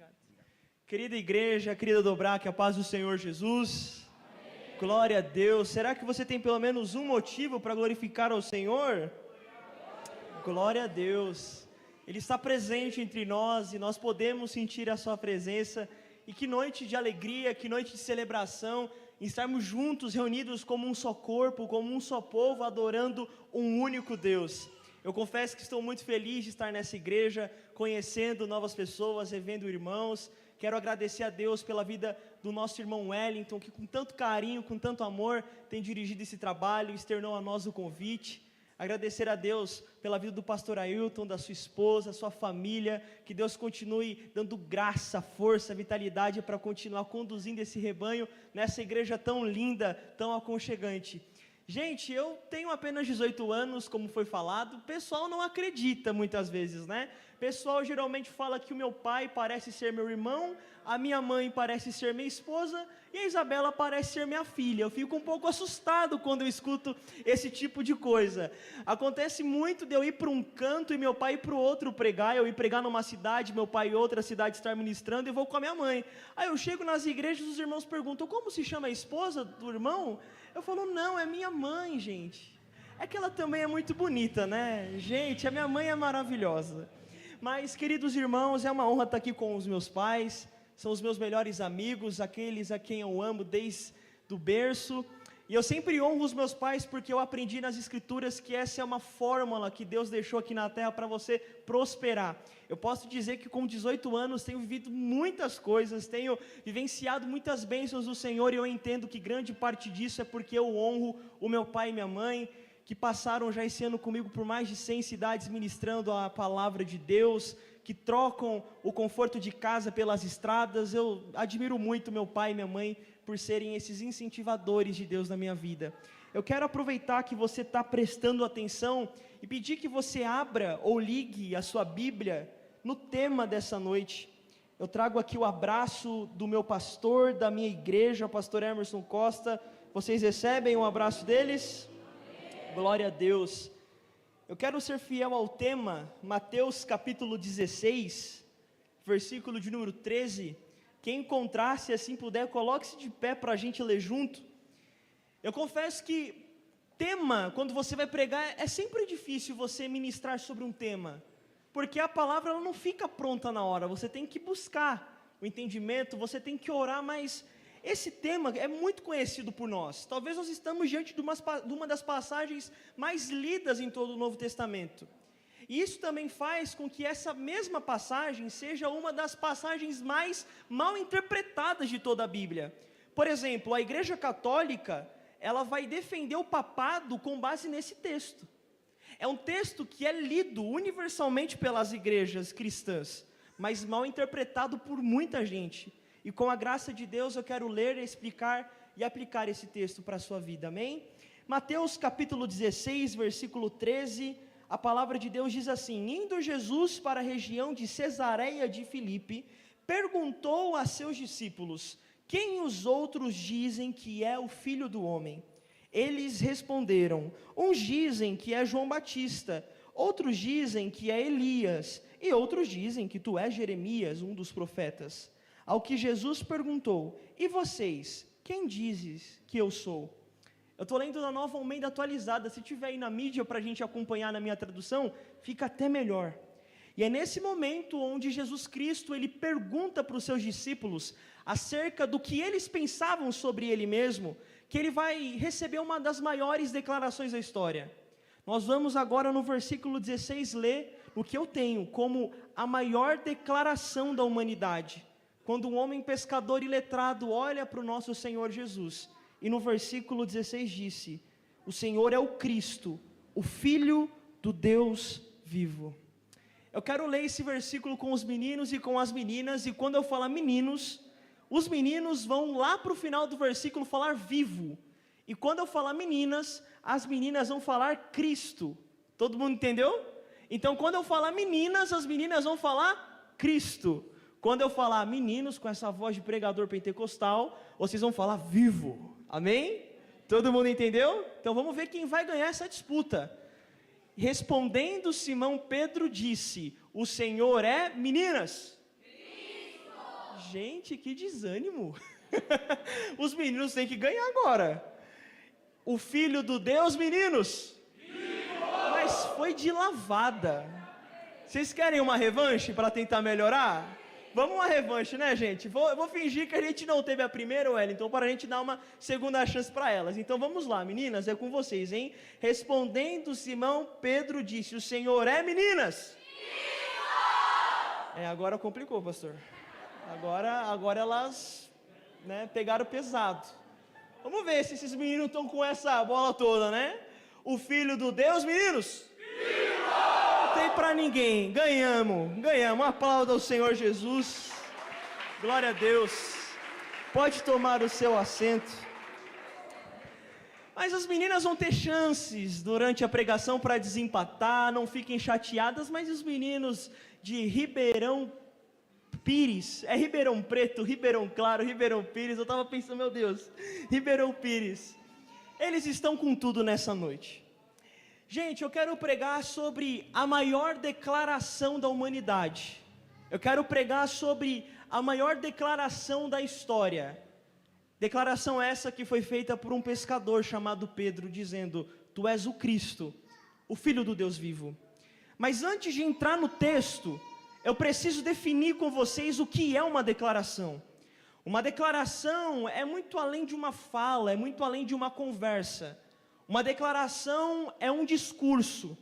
Obrigado. Querida igreja, querida Dobrar, que a paz do Senhor Jesus. Amém. Glória a Deus. Será que você tem pelo menos um motivo para glorificar ao Senhor? Glória a Deus. Ele está presente entre nós e nós podemos sentir a sua presença. E que noite de alegria, que noite de celebração, estarmos juntos, reunidos como um só corpo, como um só povo, adorando um único Deus. Eu confesso que estou muito feliz de estar nessa igreja, conhecendo novas pessoas, revendo irmãos. Quero agradecer a Deus pela vida do nosso irmão Wellington, que com tanto carinho, com tanto amor, tem dirigido esse trabalho, externou a nós o convite. Agradecer a Deus pela vida do pastor Ailton, da sua esposa, sua família, que Deus continue dando graça, força, vitalidade para continuar conduzindo esse rebanho nessa igreja tão linda, tão aconchegante. Gente, eu tenho apenas 18 anos, como foi falado, o pessoal não acredita muitas vezes, né? O pessoal geralmente fala que o meu pai parece ser meu irmão, a minha mãe parece ser minha esposa e a Isabela parece ser minha filha. Eu fico um pouco assustado quando eu escuto esse tipo de coisa. Acontece muito de eu ir para um canto e meu pai ir para o outro pregar, eu ir pregar numa cidade, meu pai em outra cidade estar ministrando e vou com a minha mãe. Aí eu chego nas igrejas e os irmãos perguntam, como se chama a esposa do irmão? Eu falo, não, é minha mãe, gente. É que ela também é muito bonita, né? Gente, a minha mãe é maravilhosa. Mas, queridos irmãos, é uma honra estar aqui com os meus pais. São os meus melhores amigos, aqueles a quem eu amo desde o berço. E eu sempre honro os meus pais porque eu aprendi nas escrituras que essa é uma fórmula que Deus deixou aqui na terra para você prosperar. Eu posso dizer que com 18 anos tenho vivido muitas coisas, tenho vivenciado muitas bênçãos do Senhor e eu entendo que grande parte disso é porque eu honro o meu pai e minha mãe, que passaram já esse ano comigo por mais de 100 cidades ministrando a palavra de Deus, que trocam o conforto de casa pelas estradas. Eu admiro muito meu pai e minha mãe por serem esses incentivadores de Deus na minha vida. Eu quero aproveitar que você está prestando atenção e pedir que você abra ou ligue a sua Bíblia no tema dessa noite. Eu trago aqui o abraço do meu pastor, da minha igreja, o pastor Emerson Costa. Vocês recebem um abraço deles? Glória a Deus. Eu quero ser fiel ao tema, Mateus capítulo 16, versículo de número 13. Quem encontrar, se assim puder, coloque-se de pé para a gente ler junto. Eu confesso que tema, quando você vai pregar, é sempre difícil você ministrar sobre um tema, porque a palavra ela não fica pronta na hora, você tem que buscar o entendimento, você tem que orar, mas esse tema é muito conhecido por nós. Talvez nós estamos diante de uma das passagens mais lidas em todo o Novo Testamento. E isso também faz com que essa mesma passagem seja uma das passagens mais mal interpretadas de toda a Bíblia. Por exemplo, a Igreja Católica, ela vai defender o papado com base nesse texto. É um texto que é lido universalmente pelas igrejas cristãs, mas mal interpretado por muita gente. E com a graça de Deus eu quero ler, explicar e aplicar esse texto para a sua vida, amém? Mateus capítulo 16, versículo 13, a palavra de Deus diz assim: indo Jesus para a região de Cesareia de Filipe, perguntou a seus discípulos, quem os outros dizem que é o Filho do Homem? Eles responderam, uns dizem que é João Batista, outros dizem que é Elias, e outros dizem que tu és Jeremias, um dos profetas. Ao que Jesus perguntou, e vocês, quem dizes que eu sou? Eu estou lendo na Nova Almeida Atualizada, se tiver aí na mídia para a gente acompanhar na minha tradução, fica até melhor. E é nesse momento onde Jesus Cristo, ele pergunta para os seus discípulos, acerca do que eles pensavam sobre ele mesmo, que ele vai receber uma das maiores declarações da história. Nós vamos agora no versículo 16 ler o que eu tenho como a maior declaração da humanidade. Quando um homem pescador e letrado olha para o nosso Senhor Jesus, e no versículo 16 disse, o Senhor é o Cristo, o Filho do Deus vivo. Eu quero ler esse versículo com os meninos e com as meninas, e quando eu falar meninos, os meninos vão lá para o final do versículo falar vivo, e quando eu falar meninas, as meninas vão falar Cristo. Todo mundo entendeu? Então quando eu falar meninas, as meninas vão falar Cristo. Quando eu falar meninos com essa voz de pregador pentecostal, vocês vão falar vivo, amém? Todo mundo entendeu? Então vamos ver quem vai ganhar essa disputa. Respondendo Simão, Pedro disse, o Senhor é, meninas? Cristo. Gente, que desânimo. Os meninos têm que ganhar agora. O filho do Deus, meninos. Mas foi de lavada. Vocês querem uma revanche para tentar melhorar? Vamos uma revanche, né, gente? Eu vou fingir que a gente não teve a primeira, Wellington, para a gente dar uma segunda chance para elas. Então vamos lá, meninas, é com vocês, hein? Respondendo Simão, Pedro disse: o Senhor é, meninas? Agora complicou, pastor. Agora elas, né, pegaram pesado. Vamos ver se esses meninos estão com essa bola toda, né? O filho do Deus, meninos? Não tem pra ninguém. Ganhamos. Aplauda ao Senhor Jesus. Glória a Deus. Pode tomar o seu assento. Mas as meninas vão ter chances durante a pregação para desempatar. Não fiquem chateadas, mas os meninos de Ribeirão Pires, é Ribeirão Preto, Ribeirão Claro, Ribeirão Pires, eu estava pensando, meu Deus, Ribeirão Pires, eles estão com tudo nessa noite. Gente, eu quero pregar sobre a maior declaração da humanidade, eu quero pregar sobre a maior declaração da história, declaração essa que foi feita por um pescador chamado Pedro, dizendo: tu és o Cristo, o Filho do Deus vivo. Mas antes de entrar no texto, eu preciso definir com vocês o que é uma declaração. Uma declaração é muito além de uma fala, é muito além de uma conversa. Uma declaração é um discurso.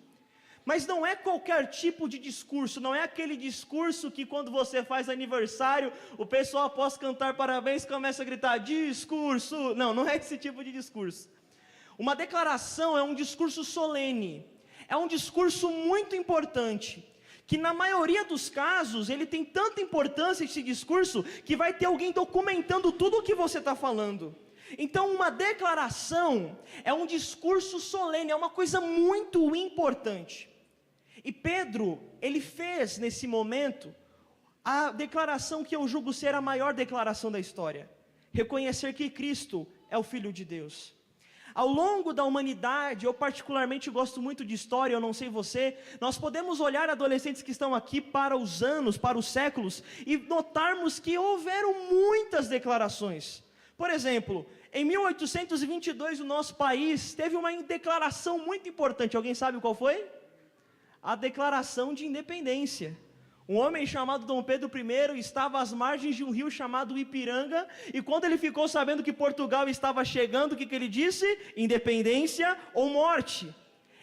Mas não é qualquer tipo de discurso, não é aquele discurso que quando você faz aniversário, o pessoal após cantar parabéns começa a gritar discurso. Não é esse tipo de discurso. Uma declaração é um discurso solene, é um discurso muito importante, que na maioria dos casos, ele tem tanta importância esse discurso, que vai ter alguém documentando tudo o que você está falando. Então uma declaração é um discurso solene, é uma coisa muito importante. E Pedro, ele fez nesse momento, a declaração que eu julgo ser a maior declaração da história. Reconhecer que Cristo é o Filho de Deus. Ao longo da humanidade, eu particularmente gosto muito de história, eu não sei você, nós podemos olhar adolescentes que estão aqui para os anos, para os séculos, e notarmos que houveram muitas declarações. Por exemplo, em 1822 o nosso país teve uma declaração muito importante, alguém sabe qual foi? A Declaração de Independência. Um homem chamado Dom Pedro I estava às margens de um rio chamado Ipiranga, e quando ele ficou sabendo que Portugal estava chegando, o que ele disse? Independência ou morte.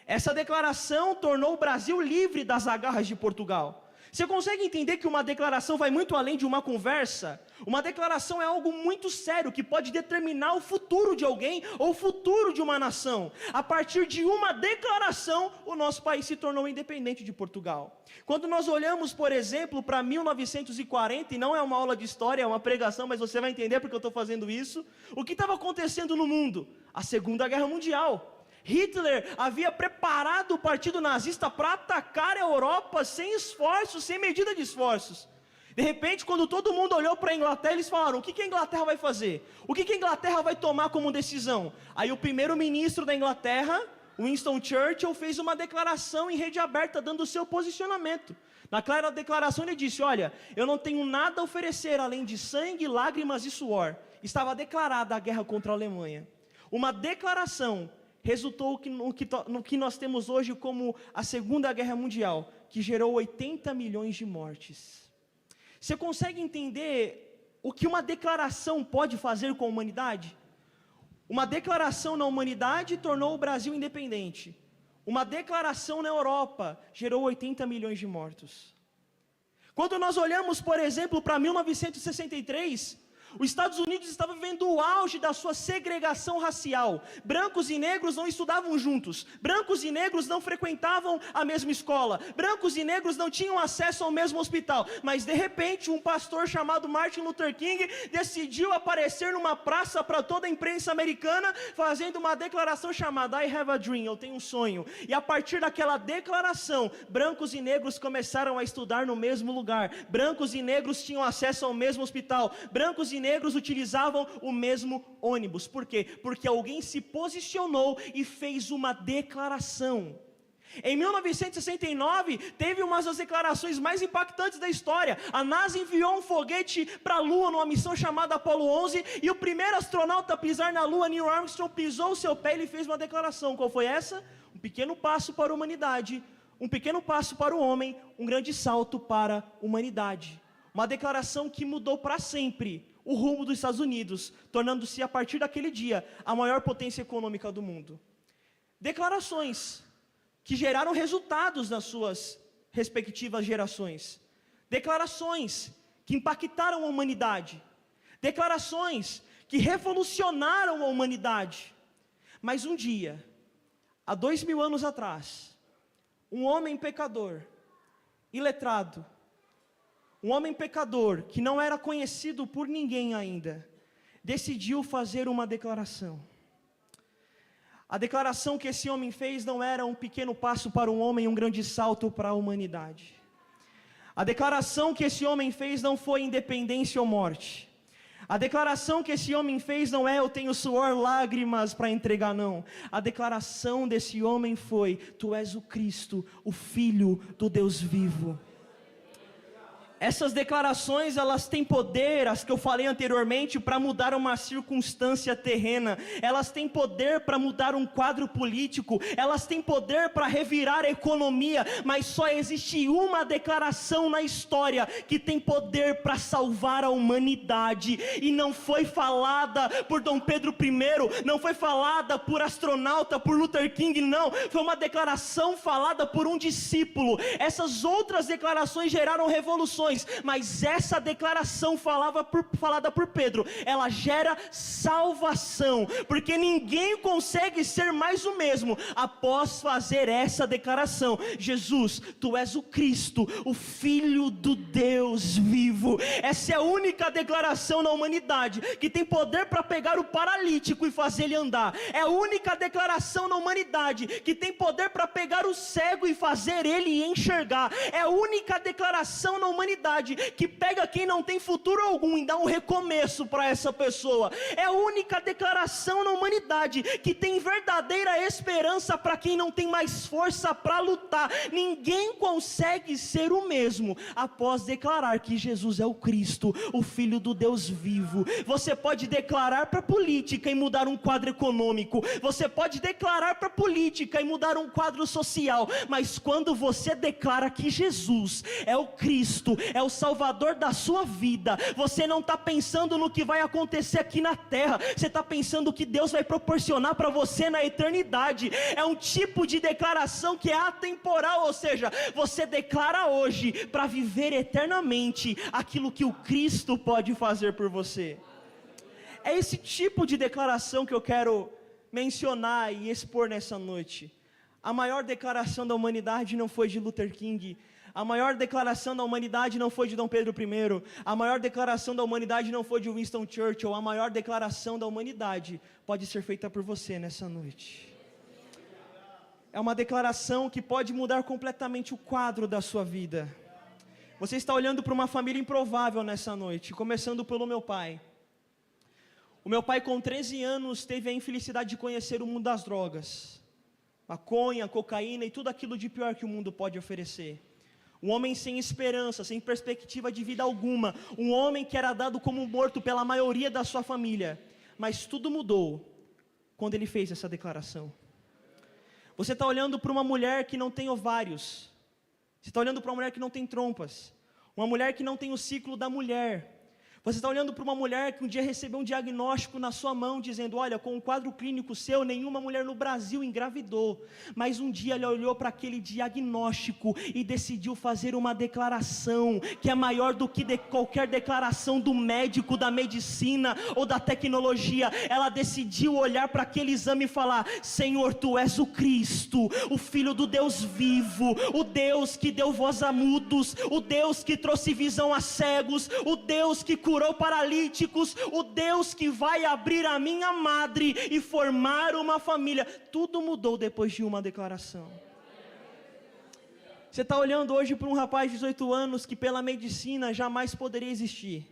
Essa declaração tornou o Brasil livre das agarras de Portugal. Você consegue entender que uma declaração vai muito além de uma conversa? Uma declaração é algo muito sério, que pode determinar o futuro de alguém, ou o futuro de uma nação. A partir de uma declaração, o nosso país se tornou independente de Portugal. Quando nós olhamos, por exemplo, para 1940, e não é uma aula de história, é uma pregação, mas você vai entender porque eu estou fazendo isso. O que estava acontecendo no mundo? A Segunda Guerra Mundial. Hitler havia preparado o partido nazista para atacar a Europa sem esforços, sem medida de esforços. De repente, quando todo mundo olhou para a Inglaterra, eles falaram: o que a Inglaterra vai fazer? O que a Inglaterra vai tomar como decisão? Aí o primeiro-ministro da Inglaterra, Winston Churchill, fez uma declaração em rede aberta, dando o seu posicionamento. Naquela declaração ele disse: olha, eu não tenho nada a oferecer além de sangue, lágrimas e suor. Estava declarada a guerra contra a Alemanha. Uma declaração resultou no que nós temos hoje como a Segunda Guerra Mundial, que gerou 80 milhões de mortes. Você consegue entender o que uma declaração pode fazer com a humanidade? Uma declaração na humanidade tornou o Brasil independente. Uma declaração na Europa gerou 80 milhões de mortos. Quando nós olhamos, por exemplo, para 1963... os Estados Unidos estavam vivendo o auge da sua segregação racial. Brancos e negros não estudavam juntos. Brancos e negros não frequentavam a mesma escola. Brancos e negros não tinham acesso ao mesmo hospital. Mas de repente um pastor chamado Martin Luther King decidiu aparecer numa praça para toda a imprensa americana, fazendo uma declaração chamada I have a dream, eu tenho um sonho. E a partir daquela declaração, brancos e negros começaram a estudar no mesmo lugar. Brancos e negros tinham acesso ao mesmo hospital. Brancos e negros utilizavam o mesmo ônibus. Por quê? Porque alguém se posicionou e fez uma declaração. Em 1969, teve uma das declarações mais impactantes da história. A NASA enviou um foguete para a Lua numa missão chamada Apollo 11, e o primeiro astronauta a pisar na Lua, Neil Armstrong, pisou o seu pé e ele fez uma declaração. Qual foi essa? Um pequeno passo para a humanidade, um pequeno passo para o homem, um grande salto para a humanidade. Uma declaração que mudou para sempre o rumo dos Estados Unidos, tornando-se a partir daquele dia a maior potência econômica do mundo. Declarações que geraram resultados nas suas respectivas gerações. Declarações que impactaram a humanidade. Declarações que revolucionaram a humanidade. Mas um dia, há 2000 anos atrás, um homem pecador, iletrado, um homem pecador que não era conhecido por ninguém ainda, decidiu fazer uma declaração. A declaração que esse homem fez não era um pequeno passo para um homem, um grande salto para a humanidade. A declaração que esse homem fez não foi independência ou morte. A declaração que esse homem fez não é eu tenho suor, lágrimas para entregar, não. A declaração desse homem foi: tu és o Cristo, o Filho do Deus vivo. Essas declarações, elas têm poder, as que eu falei anteriormente, para mudar uma circunstância terrena. Elas têm poder para mudar um quadro político. Elas têm poder para revirar a economia. Mas só existe uma declaração na história que tem poder para salvar a humanidade. E não foi falada por Dom Pedro I, não foi falada por astronauta, por Luther King, não. Foi uma declaração falada por um discípulo. Essas outras declarações geraram revoluções. Mas essa declaração falada por Pedro, ela gera salvação, porque ninguém consegue ser mais o mesmo após fazer essa declaração: Jesus, tu és o Cristo, o Filho do Deus vivo. Essa é a única declaração na humanidade que tem poder para pegar o paralítico e fazer ele andar. É a única declaração na humanidade que tem poder para pegar o cego e fazer ele enxergar. É a única declaração na humanidade que pega quem não tem futuro algum e dá um recomeço para essa pessoa. É a única declaração na humanidade que tem verdadeira esperança para quem não tem mais força para lutar. Ninguém consegue ser o mesmo após declarar que Jesus é o Cristo, o Filho do Deus vivo. Você pode declarar para a política e mudar um quadro econômico. Você pode declarar para a política e mudar um quadro social. Mas quando você declara que Jesus é o Cristo, é o Salvador da sua vida, você não está pensando no que vai acontecer aqui na terra, você está pensando o que Deus vai proporcionar para você na eternidade. É um tipo de declaração que é atemporal, ou seja, você declara hoje para viver eternamente aquilo que o Cristo pode fazer por você. É esse tipo de declaração que eu quero mencionar e expor nessa noite. A maior declaração da humanidade não foi de Luther King. A maior declaração da humanidade não foi de Dom Pedro I. A maior declaração da humanidade não foi de Winston Churchill. A maior declaração da humanidade pode ser feita por você nessa noite. É uma declaração que pode mudar completamente o quadro da sua vida. Você está olhando para uma família improvável nessa noite, começando pelo meu pai. O meu pai, com 13 anos, teve a infelicidade de conhecer o mundo das drogas. Maconha, cocaína e tudo aquilo de pior que o mundo pode oferecer. Um homem sem esperança, sem perspectiva de vida alguma. Um homem que era dado como morto pela maioria da sua família. Mas tudo mudou quando ele fez essa declaração. Você está olhando para uma mulher que não tem ovários. Você está olhando para uma mulher que não tem trompas. Uma mulher que não tem o ciclo da mulher. Você está olhando para uma mulher que um dia recebeu um diagnóstico na sua mão, dizendo: olha, com um quadro clínico seu, nenhuma mulher no Brasil engravidou. Mas um dia ela olhou para aquele diagnóstico e decidiu fazer uma declaração, que é maior do que qualquer declaração do médico, da medicina ou da tecnologia. Ela decidiu olhar para aquele exame e falar: Senhor, tu és o Cristo, o Filho do Deus vivo, o Deus que deu voz a mudos, o Deus que trouxe visão a cegos, o Deus que curou paralíticos, o Deus que vai abrir a minha madre e formar uma família. Tudo mudou depois de uma declaração. Você está olhando hoje para um rapaz de 18 anos que pela medicina jamais poderia existir.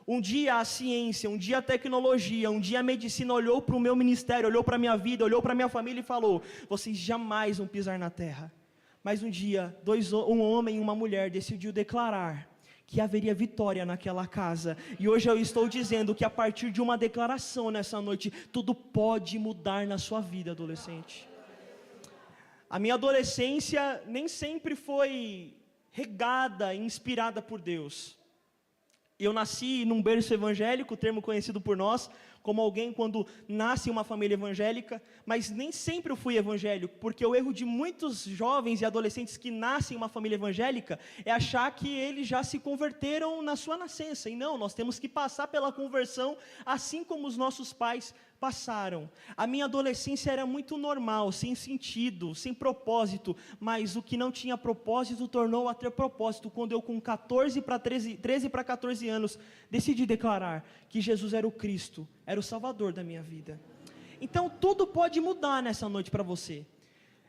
Um dia a ciência, um dia a tecnologia, um dia a medicina olhou para o meu ministério, olhou para a minha vida, olhou para a minha família e falou: vocês jamais vão pisar na terra. Mas um dia, um homem e uma mulher decidiu declarar que haveria vitória naquela casa. E hoje eu estou dizendo que a partir de uma declaração nessa noite, tudo pode mudar na sua vida, adolescente. A minha adolescência nem sempre foi regada e inspirada por Deus. Eu nasci num berço evangélico, termo conhecido por nós, como alguém quando nasce em uma família evangélica, mas nem sempre eu fui evangélico, porque o erro de muitos jovens e adolescentes que nascem em uma família evangélica é achar que eles já se converteram na sua nascença, e não, nós temos que passar pela conversão, assim como os nossos pais passaram. A minha adolescência era muito normal, sem sentido, sem propósito, mas o que não tinha propósito tornou a ter propósito, quando eu com 13 para 14 anos, decidi declarar que Jesus era o Cristo, era o Salvador da minha vida. Então tudo pode mudar nessa noite para você.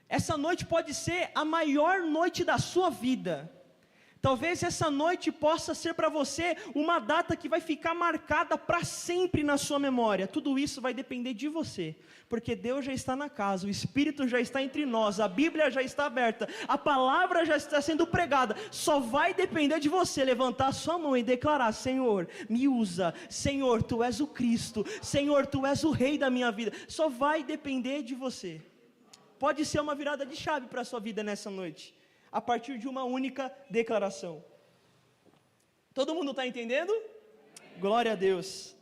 Essa noite pode ser a maior noite da sua vida. Talvez essa noite possa ser para você uma data que vai ficar marcada para sempre na sua memória. Tudo isso vai depender de você, porque Deus já está na casa, o Espírito já está entre nós, a Bíblia já está aberta, a palavra já está sendo pregada. Só vai depender de você levantar a sua mão e declarar: Senhor, me usa, Senhor, Tu és o Cristo, Senhor, Tu és o Rei da minha vida. Só vai depender de você. Pode ser uma virada de chave para a sua vida nessa noite, a partir de uma única declaração. Todo mundo está entendendo? Glória a Deus.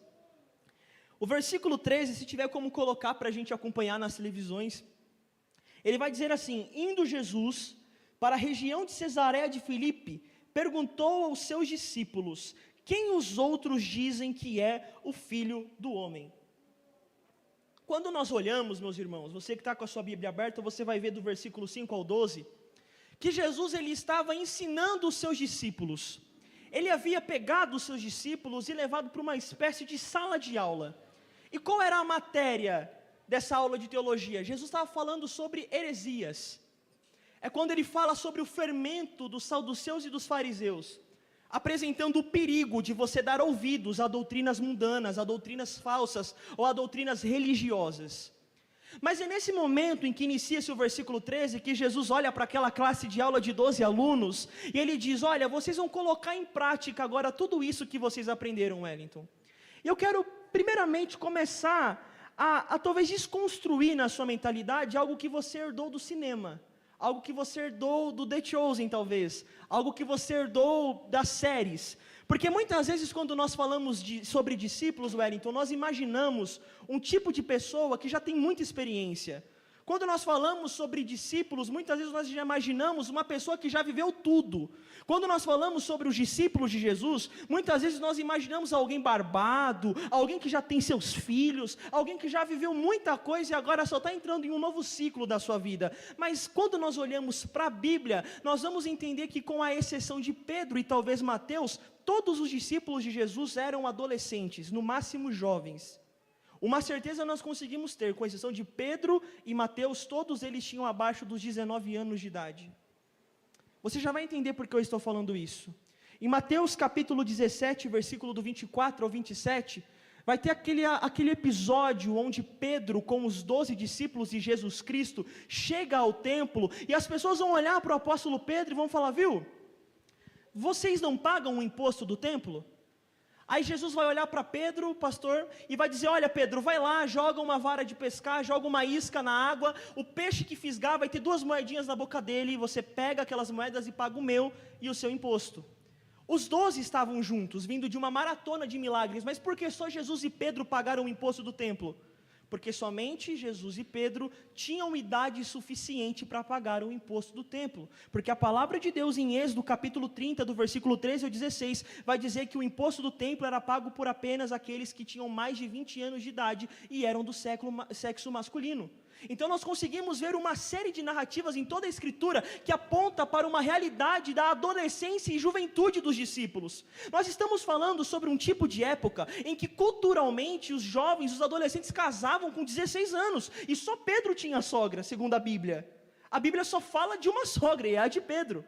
O versículo 13, se tiver como colocar para a gente acompanhar nas televisões, ele vai dizer assim: indo Jesus para a região de Cesareia de Filipe, perguntou aos seus discípulos: quem os outros dizem que é o Filho do Homem? Quando nós olhamos, meus irmãos, você que está com a sua Bíblia aberta, você vai ver do versículo 5 ao 12, que Jesus ele estava ensinando os seus discípulos. Ele havia pegado os seus discípulos e levado para uma espécie de sala de aula. E qual era a matéria dessa aula de teologia? Jesus estava falando sobre heresias. É quando ele fala sobre o fermento dos saduceus e dos fariseus, apresentando o perigo de você dar ouvidos a doutrinas mundanas, a doutrinas falsas ou a doutrinas religiosas. Mas é nesse momento em que inicia-se o versículo 13, que Jesus olha para aquela classe de aula de 12 alunos, e ele diz: olha, vocês vão colocar em prática agora tudo isso que vocês aprenderam, Wellington. E eu quero primeiramente começar a talvez desconstruir na sua mentalidade algo que você herdou do cinema, algo que você herdou do The Chosen talvez, algo que você herdou das séries. Porque muitas vezes quando nós falamos sobre discípulos, Wellington, nós imaginamos um tipo de pessoa que já tem muita experiência. Quando nós falamos sobre discípulos, muitas vezes nós já imaginamos uma pessoa que já viveu tudo. Quando nós falamos sobre os discípulos de Jesus, muitas vezes nós imaginamos alguém barbado, alguém que já tem seus filhos, alguém que já viveu muita coisa e agora só está entrando em um novo ciclo da sua vida. Mas quando nós olhamos para a Bíblia, nós vamos entender que, com a exceção de Pedro e talvez Mateus, todos os discípulos de Jesus eram adolescentes, no máximo jovens. Uma certeza nós conseguimos ter, com exceção de Pedro e Mateus, todos eles tinham abaixo dos 19 anos de idade. Você já vai entender por que eu estou falando isso. Em Mateus capítulo 17, versículo do 24 ao 27, vai ter aquele episódio onde Pedro, com os 12 discípulos de Jesus Cristo, chega ao templo, e as pessoas vão olhar para o apóstolo Pedro e vão falar: viu, vocês não pagam o imposto do templo? Aí Jesus vai olhar para Pedro, pastor, e vai dizer: olha Pedro, vai lá, joga uma vara de pescar, joga uma isca na água, o peixe que fisgar vai ter 2 moedinhas na boca dele, e você pega aquelas moedas e paga o meu e o seu imposto. Os 12 estavam juntos, vindo de uma maratona de milagres, mas por que só Jesus e Pedro pagaram o imposto do templo? Porque somente Jesus e Pedro tinham idade suficiente para pagar o imposto do templo. Porque a palavra de Deus em Êxodo capítulo 30, do versículo 13 ao 16, vai dizer que o imposto do templo era pago por apenas aqueles que tinham mais de 20 anos de idade e eram do sexo masculino. Então nós conseguimos ver uma série de narrativas em toda a Escritura que aponta para uma realidade da adolescência e juventude dos discípulos. Nós estamos falando sobre um tipo de época em que culturalmente os jovens, os adolescentes casavam com 16 anos, e só Pedro tinha sogra, segundo a Bíblia. A Bíblia só fala de uma sogra, e é a de Pedro.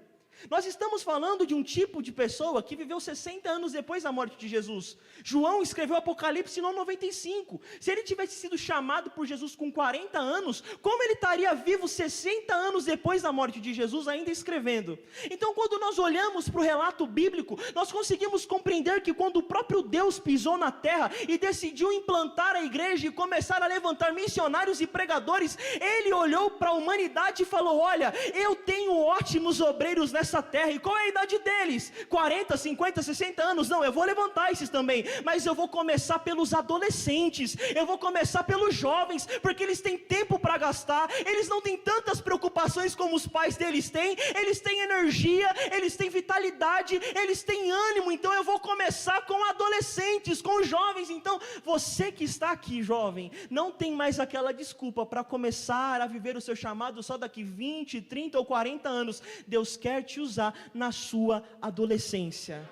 Nós estamos falando de um tipo de pessoa que viveu 60 anos depois da morte de Jesus. João escreveu Apocalipse no 95. Se ele tivesse sido chamado por Jesus com 40 anos, como ele estaria vivo 60 anos depois da morte de Jesus, ainda escrevendo? Então, quando nós olhamos para o relato bíblico, nós conseguimos compreender que quando o próprio Deus pisou na terra e decidiu implantar a igreja e começar a levantar missionários e pregadores, ele olhou para a humanidade e falou: olha, eu tenho ótimos obreiros nessa terra. E qual é a idade deles? 40, 50, 60 anos? Não, eu vou levantar esses também, mas eu vou começar pelos adolescentes, eu vou começar pelos jovens, porque eles têm tempo para gastar, eles não têm tantas preocupações como os pais deles têm, eles têm energia, eles têm vitalidade, eles têm ânimo. Então eu vou começar com adolescentes, com jovens. Então você que está aqui, jovem, não tem mais aquela desculpa para começar a viver o seu chamado só daqui 20, 30 ou 40 anos. Deus quer te usar na sua adolescência.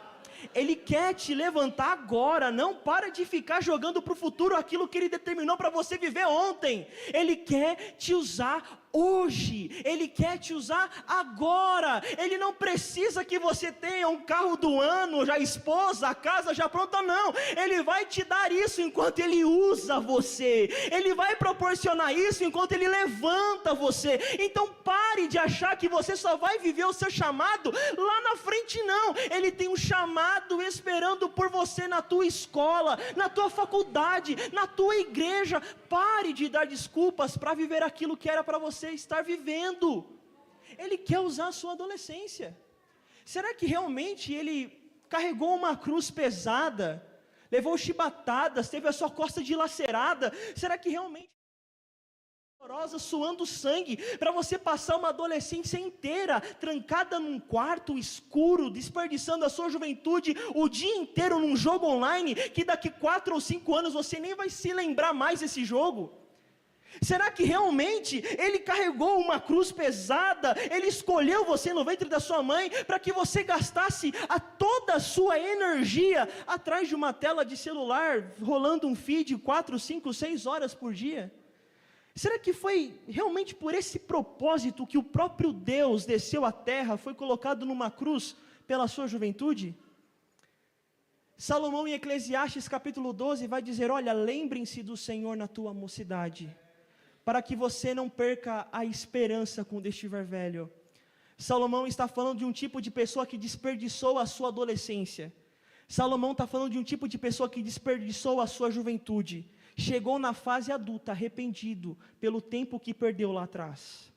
Ele quer te levantar agora. Não para de ficar jogando para o futuro aquilo que Ele determinou para você viver ontem. Ele quer te usar hoje, Ele quer te usar agora. Ele não precisa que você tenha um carro do ano, já esposa, a casa já pronta, não. Ele vai te dar isso enquanto Ele usa você, Ele vai proporcionar isso enquanto Ele levanta você. Então pare de achar que você só vai viver o seu chamado lá na frente, não. Ele tem um chamado esperando por você na tua escola, na tua faculdade, na tua igreja. Pare de dar desculpas para viver aquilo que era para você estar vivendo. Ele quer usar a sua adolescência. Será que realmente Ele carregou uma cruz pesada, levou chibatadas, teve a sua costa dilacerada? Será que realmente suando sangue, para você passar uma adolescência inteira trancada num quarto escuro, desperdiçando a sua juventude o dia inteiro num jogo online, que daqui 4 ou 5 anos você nem vai se lembrar mais desse jogo? Será que realmente Ele carregou uma cruz pesada? Ele escolheu você no ventre da sua mãe para que você gastasse toda a sua energia atrás de uma tela de celular, rolando um feed 4, 5, 6 horas por dia? Será que foi realmente por esse propósito que o próprio Deus desceu à terra, foi colocado numa cruz pela sua juventude? Salomão em Eclesiastes capítulo 12 vai dizer: olha, lembrem-se do Senhor na tua mocidade, para que você não perca a esperança quando estiver velho. Salomão está falando de um tipo de pessoa que desperdiçou a sua adolescência. Salomão está falando de um tipo de pessoa que desperdiçou a sua juventude. Chegou na fase adulta, arrependido pelo tempo que perdeu lá atrás.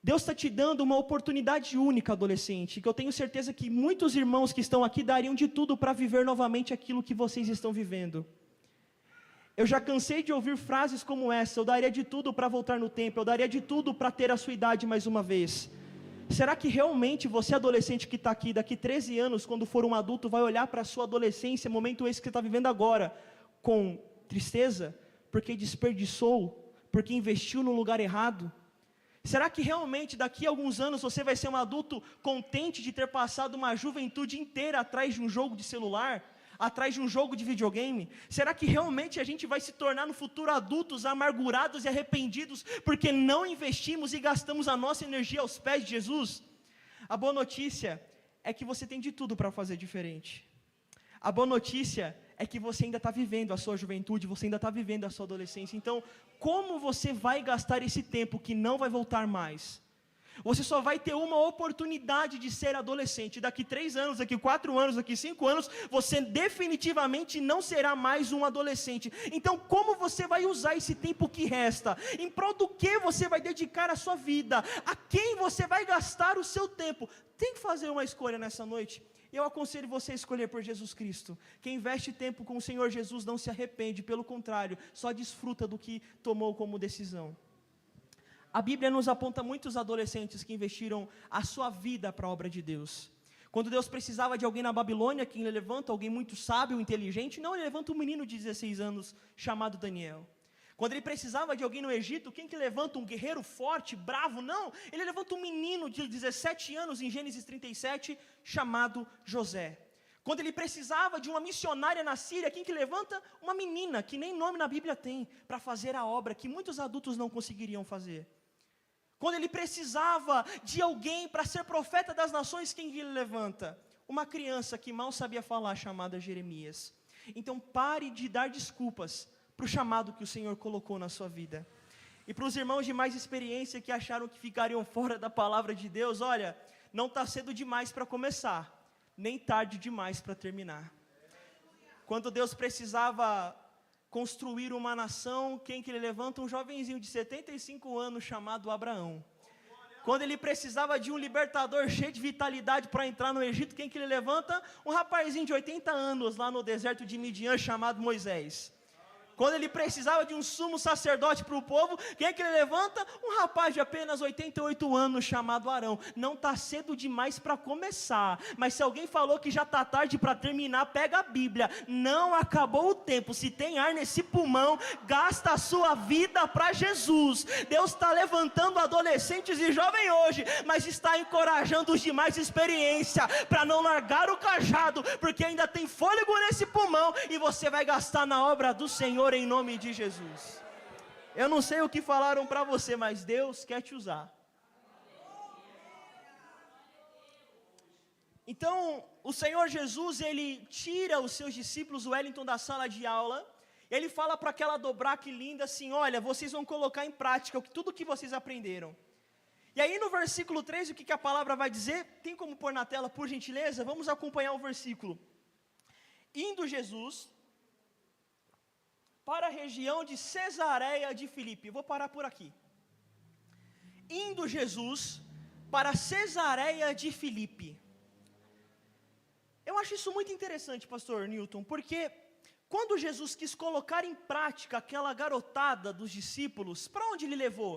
Deus está te dando uma oportunidade única, adolescente, que eu tenho certeza que muitos irmãos que estão aqui dariam de tudo para viver novamente aquilo que vocês estão vivendo. Eu já cansei de ouvir frases como essa: eu daria de tudo para voltar no tempo, eu daria de tudo para ter a sua idade mais uma vez. Será que realmente você, adolescente que está aqui, daqui 13 anos, quando for um adulto, vai olhar para a sua adolescência, momento esse que você está vivendo agora, com tristeza, porque desperdiçou, porque investiu no lugar errado? Será que realmente daqui a alguns anos você vai ser um adulto contente de ter passado uma juventude inteira atrás de um jogo de celular, atrás de um jogo de videogame? Será que realmente a gente vai se tornar no futuro adultos amargurados e arrependidos porque não investimos e gastamos a nossa energia aos pés de Jesus? A boa notícia é que você tem de tudo para fazer diferente. A boa notícia é que você ainda está vivendo a sua juventude, você ainda está vivendo a sua adolescência. Então, como você vai gastar esse tempo que não vai voltar mais? Você só vai ter uma oportunidade de ser adolescente. Daqui 3 anos, daqui 4 anos, daqui 5 anos, você definitivamente não será mais um adolescente. Então, como você vai usar esse tempo que resta? Em prol do que você vai dedicar a sua vida? A quem você vai gastar o seu tempo? Tem que fazer uma escolha nessa noite. Eu aconselho você a escolher por Jesus Cristo. Quem investe tempo com o Senhor Jesus não se arrepende, pelo contrário, só desfruta do que tomou como decisão. A Bíblia nos aponta muitos adolescentes que investiram a sua vida para a obra de Deus. Quando Deus precisava de alguém na Babilônia, quem ele levanta? Alguém muito sábio, inteligente? Não, ele levanta um menino de 16 anos chamado Daniel. Quando ele precisava de alguém no Egito, quem que levanta? Um guerreiro forte, bravo? Não, ele levanta um menino de 17 anos em Gênesis 37, chamado José. Quando ele precisava de uma missionária na Síria, quem que levanta? Uma menina, que nem nome na Bíblia tem, para fazer a obra que muitos adultos não conseguiriam fazer. Quando ele precisava de alguém para ser profeta das nações, quem ele levanta? Uma criança que mal sabia falar, chamada Jeremias. Então pare de dar desculpas para o chamado que o Senhor colocou na sua vida. E para os irmãos de mais experiência que acharam que ficariam fora da palavra de Deus, olha, não está cedo demais para começar, nem tarde demais para terminar. Quando Deus precisava construir uma nação, quem que ele levanta? Um jovenzinho de 75 anos chamado Abraão. Quando ele precisava de um libertador cheio de vitalidade para entrar no Egito, quem que ele levanta? Um rapazinho de 80 anos lá no deserto de Midian chamado Moisés. Quando ele precisava de um sumo sacerdote para o povo, quem é que ele levanta? Um rapaz de apenas 88 anos chamado Arão. Não está cedo demais para começar, mas se alguém falou que já está tarde para terminar, pega a Bíblia. Não acabou o tempo. Se tem ar nesse pulmão, gasta a sua vida para Jesus. Deus está levantando adolescentes e jovens hoje, mas está encorajando os de mais experiência para não largar o cajado, porque ainda tem fôlego nesse pulmão e você vai gastar na obra do Senhor em nome de Jesus. Eu não sei o que falaram para você, mas Deus quer te usar. Então, o Senhor Jesus, ele tira os seus discípulos, o Wellington, da sala de aula. Ele fala para aquela Dobrac linda assim: olha, vocês vão colocar em prática tudo que vocês aprenderam. E aí no versículo 13, o que a palavra vai dizer? Tem como pôr na tela, por gentileza? Vamos acompanhar o versículo. Indo Jesus para a região de Cesareia de Filipe. Vou parar por aqui. Indo Jesus para Cesareia de Filipe. Eu acho isso muito interessante, pastor Newton, porque quando Jesus quis colocar em prática aquela garotada dos discípulos, para onde ele levou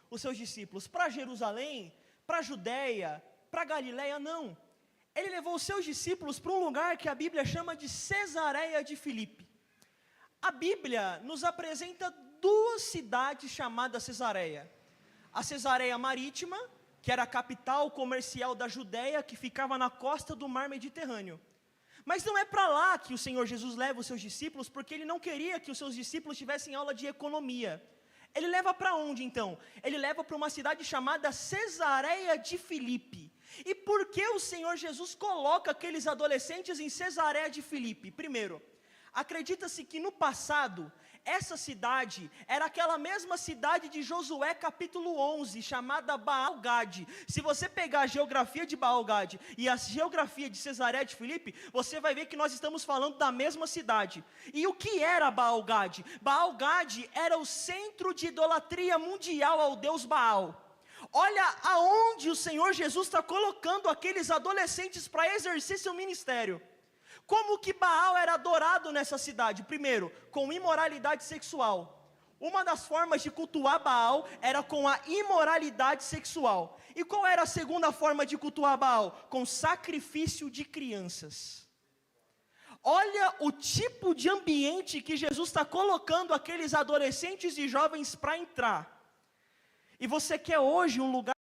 os seus discípulos? Para Jerusalém? Para a Judéia? Para Galiléia? Não. Ele levou os seus discípulos para um lugar que a Bíblia chama de Cesareia de Filipe. A Bíblia nos apresenta duas cidades chamadas Cesareia. A Cesareia Marítima, que era a capital comercial da Judéia, que ficava na costa do mar Mediterrâneo. Mas não é para lá que o Senhor Jesus leva os seus discípulos, porque Ele não queria que os seus discípulos tivessem aula de economia. Ele leva para onde então? Ele leva para uma cidade chamada Cesareia de Filipe. E por que o Senhor Jesus coloca aqueles adolescentes em Cesareia de Filipe? Primeiro, acredita-se que no passado, essa cidade era aquela mesma cidade de Josué capítulo 11, chamada Baal-Gade. Se você pegar a geografia de Baal-Gade e a geografia de Cesareia de Filipe, você vai ver que nós estamos falando da mesma cidade. E o que era Baal-Gade? Baal-Gade era o centro de idolatria mundial ao deus Baal. Olha aonde o Senhor Jesus está colocando aqueles adolescentes para exercer seu ministério. Como que Baal era adorado nessa cidade? Primeiro, com imoralidade sexual. Uma das formas de cultuar Baal era com a imoralidade sexual. E qual era a segunda forma de cultuar Baal? Com sacrifício de crianças. Olha o tipo de ambiente que Jesus está colocando aqueles adolescentes e jovens para entrar. E você quer hoje um lugar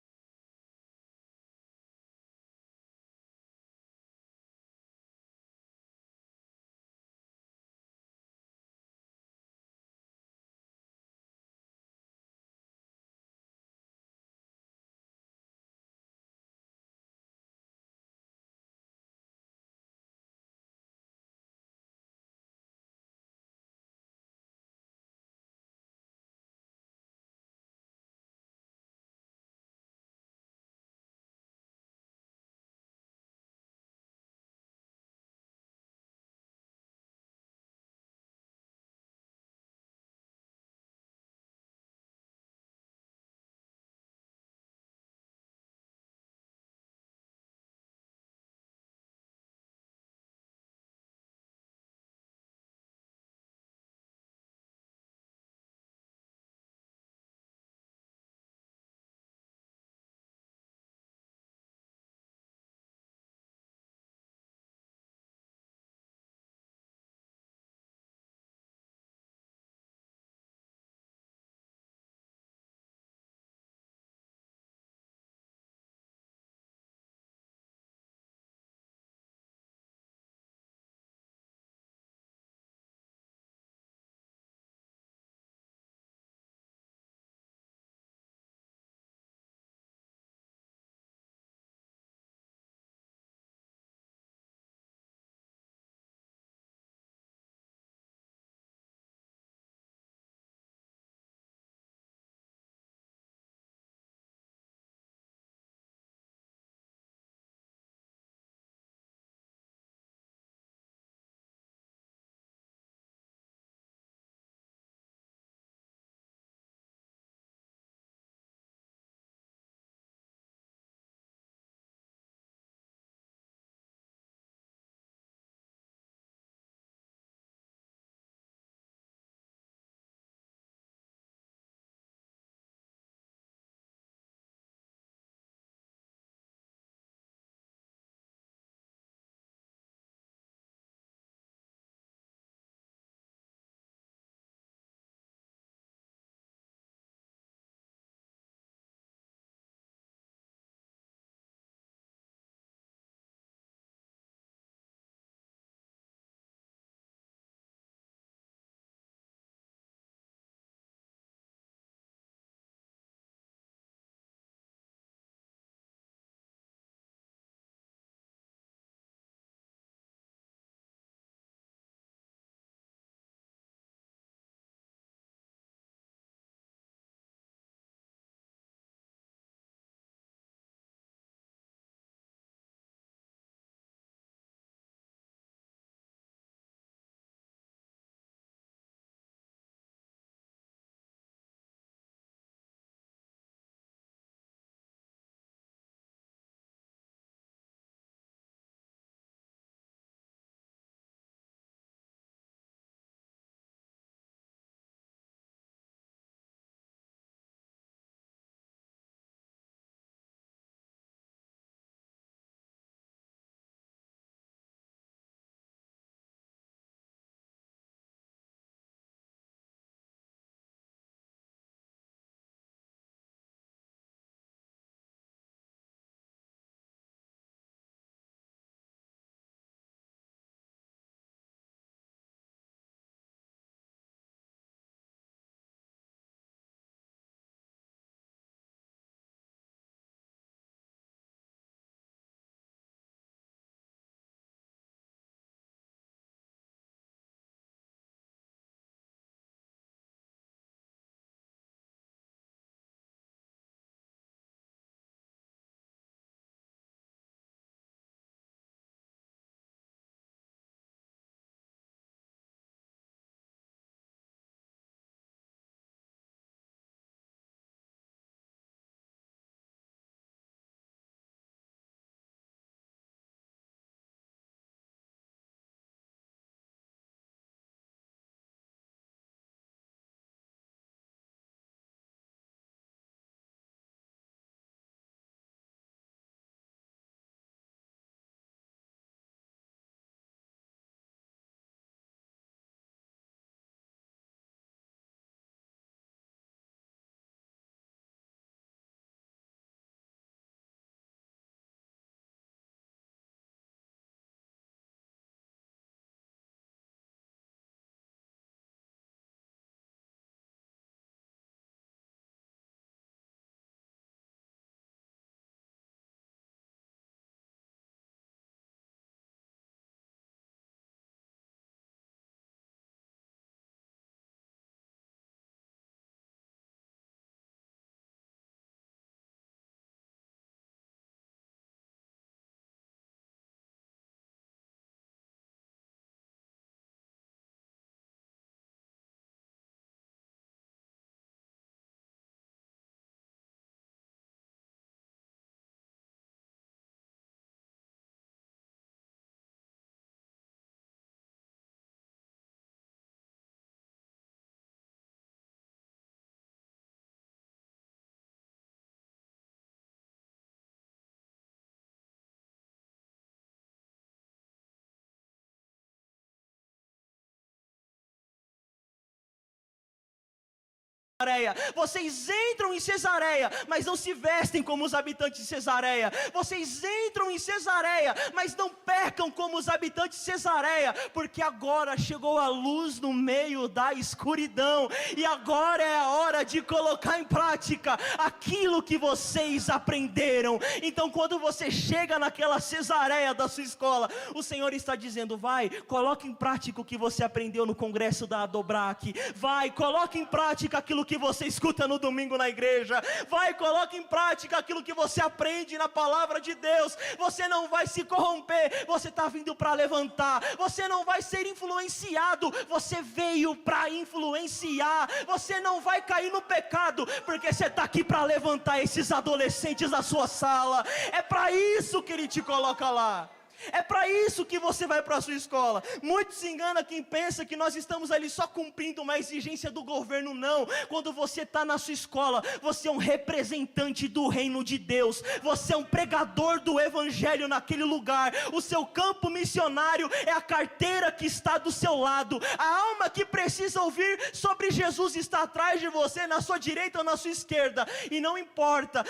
Cesareia. Vocês entram em Cesareia, mas não se vestem como os habitantes de Cesareia. Vocês entram em Cesareia, mas não pecam como os habitantes de Cesareia, porque agora chegou a luz no meio da escuridão, e agora é a hora de colocar em prática aquilo que vocês aprenderam. Então, quando você chega naquela Cesareia da sua escola, o Senhor está dizendo: vai, coloque em prática o que você aprendeu no congresso da Adobrac. Vai, coloque em prática aquilo que você escuta no domingo na igreja. Vai, coloque em prática aquilo que você aprende na palavra de Deus. Você não vai se corromper, você está vindo para levantar. Você não vai ser influenciado, você veio para influenciar. Você não vai cair no pecado, porque você está aqui para levantar esses adolescentes da sua sala. É para isso que Ele te coloca lá. É para isso que você vai para a sua escola. Muito se engana quem pensa que nós estamos ali só cumprindo uma exigência do governo. Não, quando você está na sua escola, você é um representante do reino de Deus. Você é um pregador do evangelho naquele lugar. O seu campo missionário é a carteira que está do seu lado. A alma que precisa ouvir sobre Jesus está atrás de você, na sua direita ou na sua esquerda. E não importa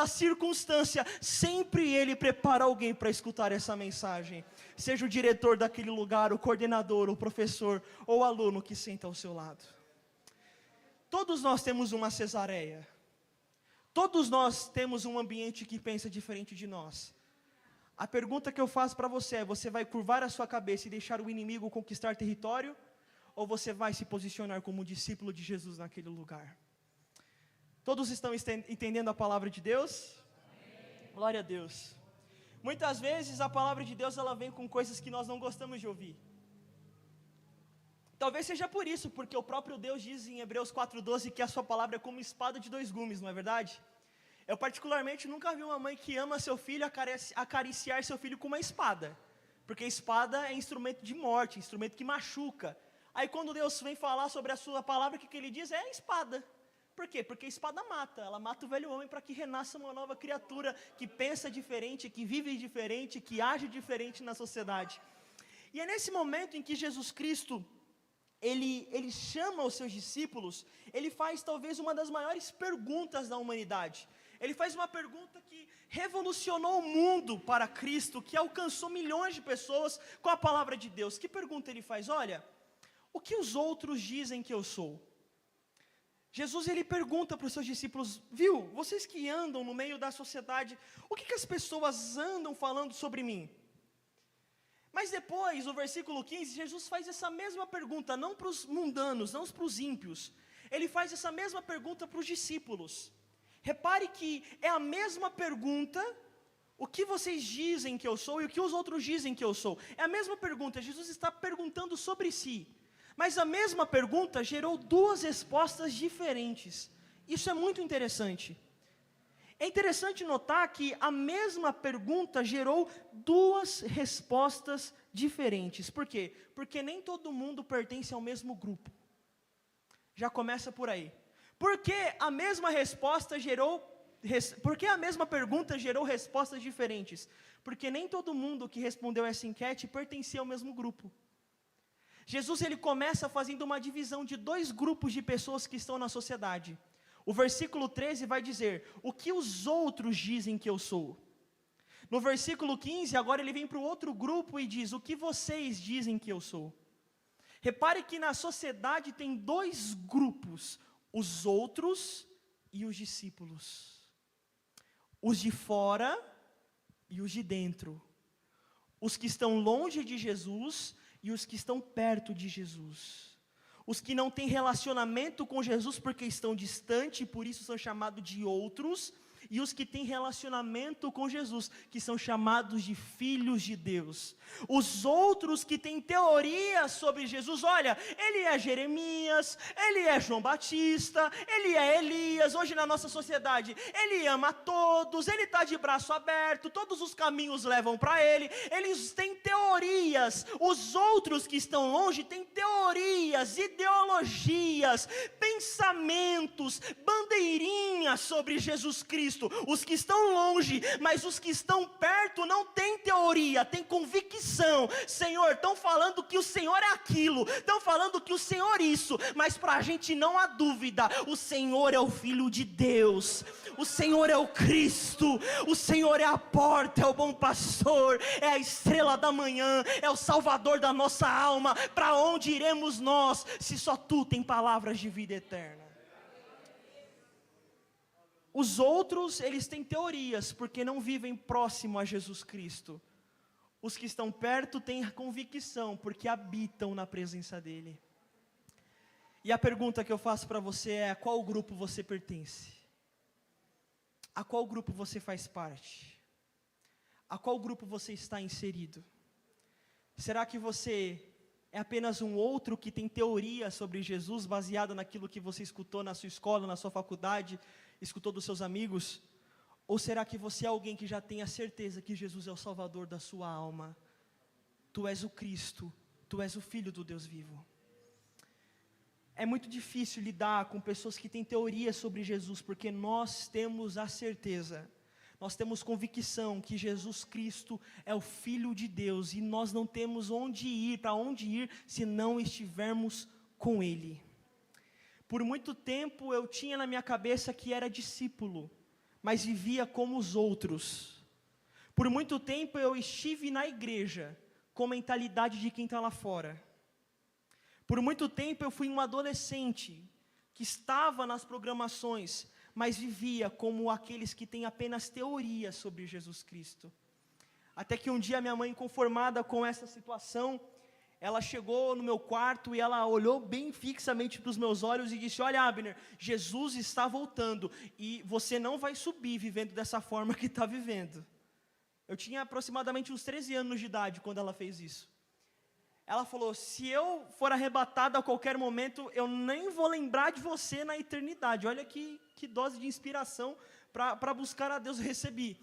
a circunstância, sempre Ele prepara alguém para escutar essa mensagem. Seja o diretor daquele lugar, o coordenador, o professor ou o aluno que senta ao seu lado. Todos nós temos uma Cesareia. Todos nós temos um ambiente que pensa diferente de nós. A pergunta que eu faço para você é: você vai curvar a sua cabeça e deixar o inimigo conquistar território? Ou você vai se posicionar como um discípulo de Jesus naquele lugar? Todos estão entendendo a palavra de Deus? Amém. Glória a Deus. Muitas vezes a palavra de Deus ela vem com coisas que nós não gostamos de ouvir. Talvez seja por isso, porque o próprio Deus diz em Hebreus 4:12 que a sua palavra é como espada de dois gumes, não é verdade? Eu particularmente nunca vi uma mãe que ama seu filho acariciar seu filho com uma espada, porque espada é instrumento de morte, instrumento que machuca. Aí quando Deus vem falar sobre a sua palavra, o que Ele diz? É a espada. Por quê? Porque a espada mata, ela mata o velho homem para que renasça uma nova criatura, que pensa diferente, que vive diferente, que age diferente na sociedade. E é nesse momento em que Jesus Cristo, Ele chama os seus discípulos, Ele faz talvez uma das maiores perguntas da humanidade. Ele faz uma pergunta que revolucionou o mundo para Cristo, que alcançou milhões de pessoas com a palavra de Deus. Que pergunta Ele faz? Olha, o que os outros dizem que eu sou? Jesus ele pergunta para os seus discípulos: viu, vocês que andam no meio da sociedade, o que as pessoas andam falando sobre mim? Mas depois, no versículo 15, Jesus faz essa mesma pergunta, não para os mundanos, não para os ímpios. Ele faz essa mesma pergunta para os discípulos. Repare que é a mesma pergunta: o que vocês dizem que eu sou e o que os outros dizem que eu sou? É a mesma pergunta, Jesus está perguntando sobre si. Mas a mesma pergunta gerou duas respostas diferentes. Isso é muito interessante. É interessante notar que a mesma pergunta gerou duas respostas diferentes. Por quê? Porque nem todo mundo pertence ao mesmo grupo. Já começa por aí. Por que a mesma pergunta gerou respostas diferentes? Porque nem todo mundo que respondeu essa enquete pertencia ao mesmo grupo. Jesus ele começa fazendo uma divisão de dois grupos de pessoas que estão na sociedade. O versículo 13 vai dizer: o que os outros dizem que eu sou? No versículo 15, agora ele vem para o outro grupo e diz: o que vocês dizem que eu sou? Repare que na sociedade tem dois grupos: os outros e os discípulos. Os de fora e os de dentro. Os que estão longe de Jesus e os que estão perto de Jesus. Os que não têm relacionamento com Jesus porque estão distantes e por isso são chamados de outros. E os que têm relacionamento com Jesus, que são chamados de filhos de Deus. Os outros que têm teorias sobre Jesus, olha, ele é Jeremias, ele é João Batista, ele é Elias, hoje na nossa sociedade, ele ama todos, ele está de braço aberto, todos os caminhos levam para ele, eles têm teorias. Os outros que estão longe têm teorias, ideologias, pensamentos, bandeirinhas sobre Jesus Cristo. Os que estão longe, mas os que estão perto não têm teoria, têm convicção. Senhor, estão falando que o Senhor é aquilo, estão falando que o Senhor isso, mas para a gente não há dúvida, o Senhor é o Filho de Deus, o Senhor é o Cristo, o Senhor é a porta, é o bom pastor, é a estrela da manhã, é o Salvador da nossa alma. Para onde iremos nós, se só Tu tem palavras de vida eterna? Os outros, eles têm teorias, porque não vivem próximo a Jesus Cristo. Os que estão perto têm convicção, porque habitam na presença dEle. E a pergunta que eu faço para você é: a qual grupo você pertence? A qual grupo você faz parte? A qual grupo você está inserido? Será que você é apenas um outro que tem teoria sobre Jesus, baseado naquilo que você escutou na sua escola, na sua faculdade, escutou dos seus amigos? Ou será que você é alguém que já tem a certeza que Jesus é o Salvador da sua alma? Tu és o Cristo, Tu és o Filho do Deus vivo. É muito difícil lidar com pessoas que têm teoria sobre Jesus, porque nós temos a certeza, nós temos convicção que Jesus Cristo é o Filho de Deus, e nós não temos onde ir, para onde ir, se não estivermos com Ele. Por muito tempo eu tinha na minha cabeça que era discípulo, mas vivia como os outros. Por muito tempo eu estive na igreja, com mentalidade de quem está lá fora. Por muito tempo eu fui um adolescente, que estava nas programações, mas vivia como aqueles que têm apenas teoria sobre Jesus Cristo. Até que um dia minha mãe, inconformada com essa situação, ela chegou no meu quarto e ela olhou bem fixamente para os meus olhos e disse: olha, Abner, Jesus está voltando, e você não vai subir vivendo dessa forma que está vivendo. Eu tinha aproximadamente uns 13 anos de idade quando ela fez isso. Ela falou: se eu for arrebatado a qualquer momento, eu nem vou lembrar de você na eternidade. Olha que dose de inspiração para buscar a Deus eu recebi.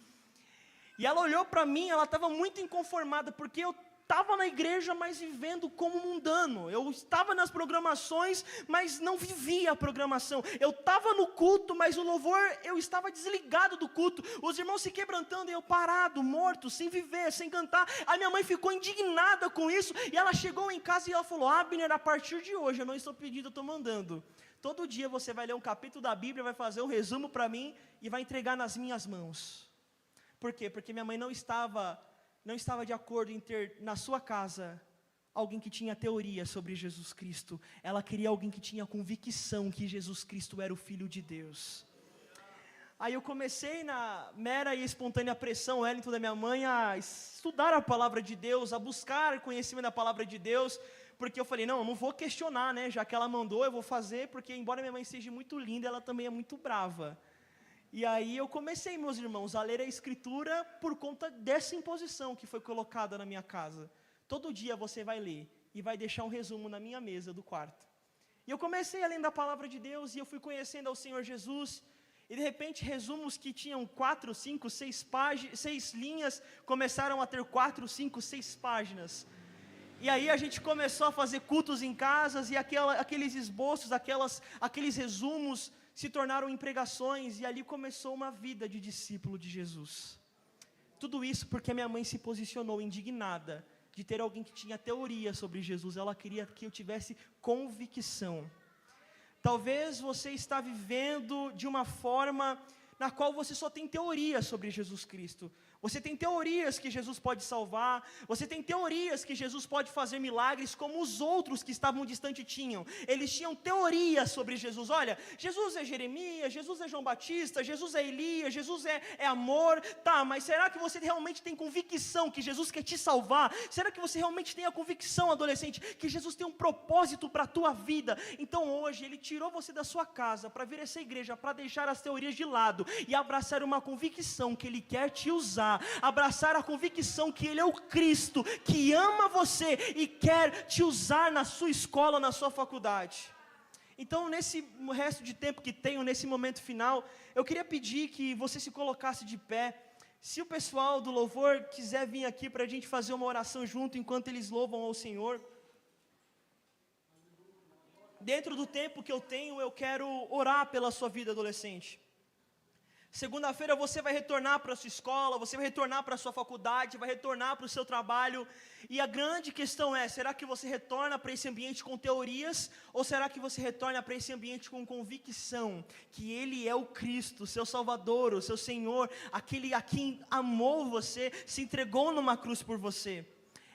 E ela olhou para mim, ela estava muito inconformada, porque eu estava na igreja, mas vivendo como mundano. Eu estava nas programações, mas não vivia a programação. Eu estava no culto, mas o louvor, eu estava desligado do culto. Os irmãos se quebrantando e eu parado, morto, sem viver, sem cantar. A minha mãe ficou indignada com isso, e ela chegou em casa e ela falou: Abner, a partir de hoje, eu não estou pedindo, eu estou mandando. Todo dia você vai ler um capítulo da Bíblia, vai fazer um resumo para mim e vai entregar nas minhas mãos. Por quê? Porque minha mãe não estava de acordo em ter na sua casa alguém que tinha teoria sobre Jesus Cristo. Ela queria alguém que tinha convicção que Jesus Cristo era o Filho de Deus. Aí eu comecei na mera e espontânea pressão, Wellington, da minha mãe, a estudar a palavra de Deus, a buscar conhecimento da palavra de Deus, porque eu falei: não, eu não vou questionar, né? Já que ela mandou, eu vou fazer, porque embora minha mãe seja muito linda, ela também é muito brava. E aí eu comecei, meus irmãos, a ler a Escritura por conta dessa imposição que foi colocada na minha casa. Todo dia você vai ler e vai deixar um resumo na minha mesa do quarto. E eu comecei a ler da palavra de Deus, e eu fui conhecendo ao Senhor Jesus, e de repente resumos que tinham 4, 5, 6 páginas, 6 linhas, começaram a ter 4, 5, 6 páginas. E aí a gente começou a fazer cultos em casas, e aqueles esboços, aqueles resumos se tornaram em pregações, e ali começou uma vida de discípulo de Jesus. Tudo isso porque a minha mãe se posicionou indignada de ter alguém que tinha teoria sobre Jesus. Ela queria que eu tivesse convicção. Talvez você está vivendo de uma forma na qual você só tem teoria sobre Jesus Cristo. Você tem teorias que Jesus pode salvar, você tem teorias que Jesus pode fazer milagres, como os outros que estavam distante tinham. Eles tinham teorias sobre Jesus. Olha, Jesus é Jeremias, Jesus é João Batista, Jesus é Elias, Jesus é amor. Tá, mas será que você realmente tem convicção que Jesus quer te salvar? Será que você realmente tem a convicção, adolescente, que Jesus tem um propósito para a tua vida? Então hoje Ele tirou você da sua casa para vir a essa igreja, para deixar as teorias de lado e abraçar uma convicção que Ele quer te usar. Abraçar a convicção que Ele é o Cristo, que ama você e quer te usar na sua escola, na sua faculdade. Então, nesse resto de tempo que tenho, nesse momento final, eu queria pedir que você se colocasse de pé. Se o pessoal do louvor quiser vir aqui para a gente fazer uma oração junto enquanto eles louvam ao Senhor. dentro do tempo que eu tenho, eu quero orar pela sua vida, adolescente. Segunda-feira você vai retornar para a sua escola, você vai retornar para a sua faculdade, vai retornar para o seu trabalho. E a grande questão é, será que você retorna para esse ambiente com teorias? Ou será que você retorna para esse ambiente com convicção? Que Ele é o Cristo, o seu Salvador, o seu Senhor, aquele a quem amou você, se entregou numa cruz por você.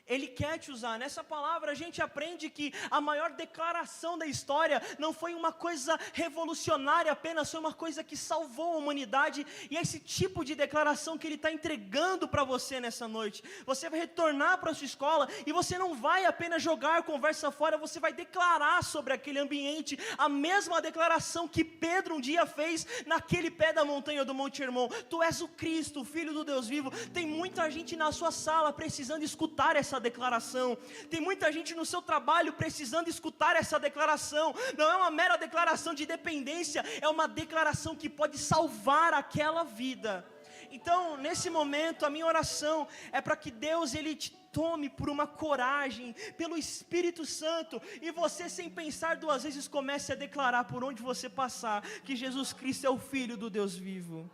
Ele quer te usar. Nessa palavra a gente aprende que a maior declaração da história não foi uma coisa revolucionária apenas, foi uma coisa que salvou a humanidade. E é esse tipo de declaração que Ele está entregando para você nessa noite. Você vai retornar para a sua escola e você não vai apenas jogar conversa fora, você vai declarar sobre aquele ambiente a mesma declaração que Pedro um dia fez naquele pé da montanha do Monte Hermon. Tu és o Cristo, o Filho do Deus vivo. Tem muita gente na sua sala precisando escutar essa declaração. Tem muita gente no seu trabalho precisando escutar essa declaração. Não é uma mera declaração de dependência, é uma declaração que pode salvar aquela vida. Então, nesse momento, a minha oração é para que Deus, Ele te tome por uma coragem, pelo Espírito Santo, e você, sem pensar duas vezes, comece a declarar por onde você passar, que Jesus Cristo é o Filho do Deus vivo.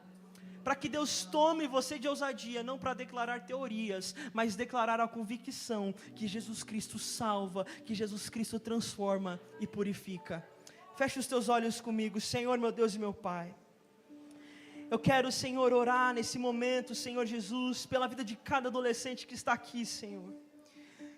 Para que Deus tome você de ousadia, não para declarar teorias, mas declarar a convicção que Jesus Cristo salva, que Jesus Cristo transforma e purifica. Feche os teus olhos comigo, Senhor, meu Deus e meu Pai. Eu quero, Senhor, orar nesse momento, Senhor Jesus, pela vida de cada adolescente que está aqui, Senhor.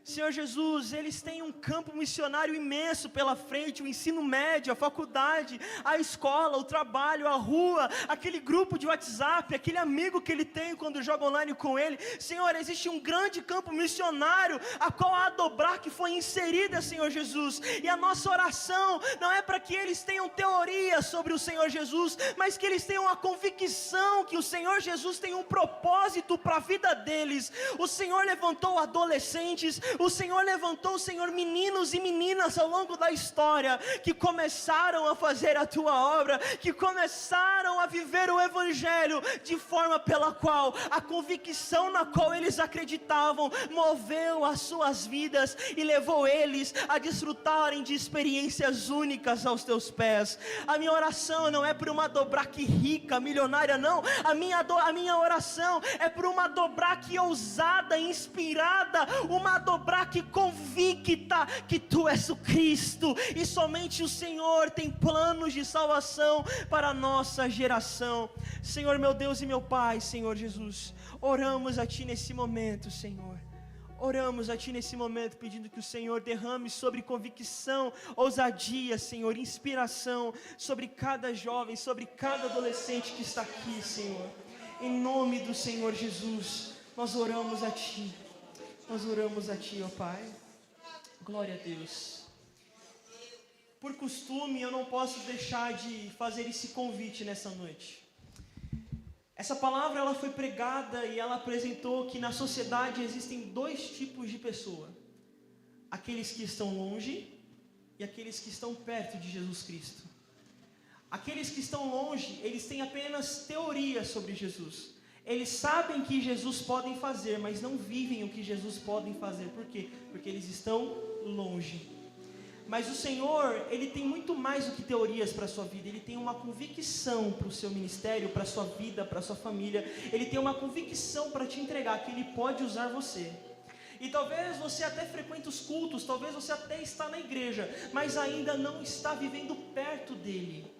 Senhor Jesus, eles têm um campo missionário imenso pela frente, o ensino médio, a faculdade, a escola, o trabalho, a rua, aquele grupo de WhatsApp, aquele amigo que ele tem quando joga online com ele. Senhor, existe um grande campo missionário, a qual a Adobrac foi inserida, Senhor Jesus, e a nossa oração não é para que eles tenham teorias sobre o Senhor Jesus, mas que eles tenham a convicção que o Senhor Jesus tem um propósito para a vida deles. O Senhor levantou adolescentes, o Senhor levantou, Senhor, meninos e meninas ao longo da história, que começaram a fazer a Tua obra, que começaram a viver o Evangelho, de forma pela qual a convicção na qual eles acreditavam, moveu as suas vidas, e levou eles a desfrutarem de experiências únicas aos Teus pés. A minha oração não é por uma Adobrac rica, milionária, não. A minha oração é por uma Adobrac ousada, inspirada, uma Adobrac convicta que Tu és o Cristo, e somente o Senhor tem planos de salvação para a nossa geração. Senhor, meu Deus e meu Pai, Senhor Jesus, oramos a Ti nesse momento, Senhor. Oramos a Ti nesse momento, pedindo que o Senhor derrame sobre convicção, ousadia, Senhor, inspiração, sobre cada jovem, sobre cada adolescente que está aqui, Senhor. Em nome do Senhor Jesus, nós oramos a Ti. Nós oramos a Ti, ó Pai. Glória a Deus. Por costume, eu não posso deixar de fazer esse convite nessa noite. Essa palavra, ela foi pregada e ela apresentou que na sociedade existem dois tipos de pessoa: aqueles que estão longe e aqueles que estão perto de Jesus Cristo. Aqueles que estão longe, eles têm apenas teorias sobre Jesus. Eles sabem que Jesus podem fazer, mas não vivem o que Jesus podem fazer. Por quê? Porque eles estão longe. Mas o Senhor, Ele tem muito mais do que teorias para a sua vida. Ele tem uma convicção para o seu ministério, para a sua vida, para a sua família. Ele tem uma convicção para te entregar, que Ele pode usar você. E talvez você até frequente os cultos, talvez você até está na igreja, mas ainda não está vivendo perto dEle.